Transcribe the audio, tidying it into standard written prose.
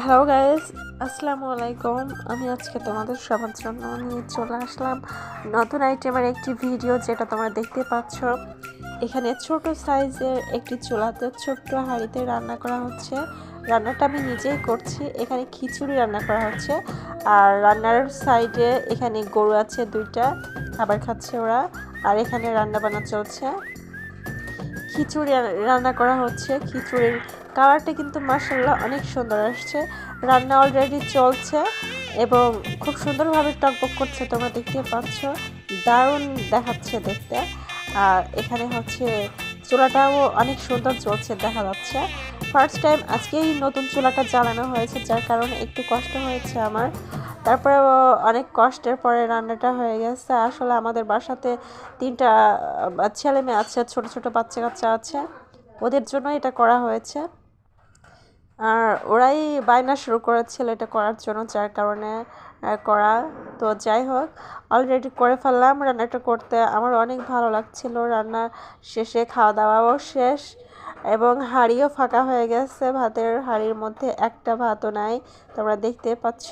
Hello guys, আসসালামু আলাইকুম। আমি আজকে তোমাদের সবার জন্য নিয়ে চলে আসলাম নতুন আইটেমের একটি ভিডিও, যেটা তোমরা দেখতে পাচ্ছ। এখানে ছোট সাইজের একটি চুলাতে ছোট্ট হাঁড়িতে রান্না করা হচ্ছে। রান্নাটা আমি নিজেই করছি। এখানে খিচুড়ি রান্না করা হচ্ছে, আর রান্নার সাইডে এখানে গরু আছে দুইটা, খাবার খাচ্ছে ওরা। আর এখানে রান্না বান্না চলছে, খিচুড়ি রান্না করা হচ্ছে। খিচুড়ির কালারটা কিন্তু মাশাআল্লাহ অনেক সুন্দর আসছে। রান্না অলরেডি চলছে এবং খুব সুন্দরভাবে টকবক করছে, তোমরা দেখতে পাচ্ছ। দারুণ দেখাচ্ছে দেখতে। আর এখানে হচ্ছে চুলাটাও অনেক সুন্দর চলছে, দেখা যাচ্ছে। ফার্স্ট টাইম আজকেই নতুন চুলাটা জ্বালানো হয়েছে, যার কারণে একটু কষ্ট হয়েছে আমার। তারপরে অনেক কষ্টের পরে রান্নাটা হয়ে গেছে। আসলে আমাদের বাসাতে 3টা ছেলে মেয়ে আছে, ছোট ছোট বাচ্চা কাচ্চা আছে, ওদের জন্য এটা করা হয়েছে। আর ওরাই বায়না শুরু করেছিল এটা করার জন্য, যার কারণে করা। তো যাই হোক, অলরেডি করে ফেললাম। রান্নাটা করতে আমার অনেক ভালো লাগছিল। রান্না শেষে খাওয়া দাওয়াও শেষ এবং হাঁড়িও ফাঁকা হয়ে গেছে। ভাতের হাঁড়ির মধ্যে একটা ভাতও নাই, তোমরা দেখতে পাচ্ছ।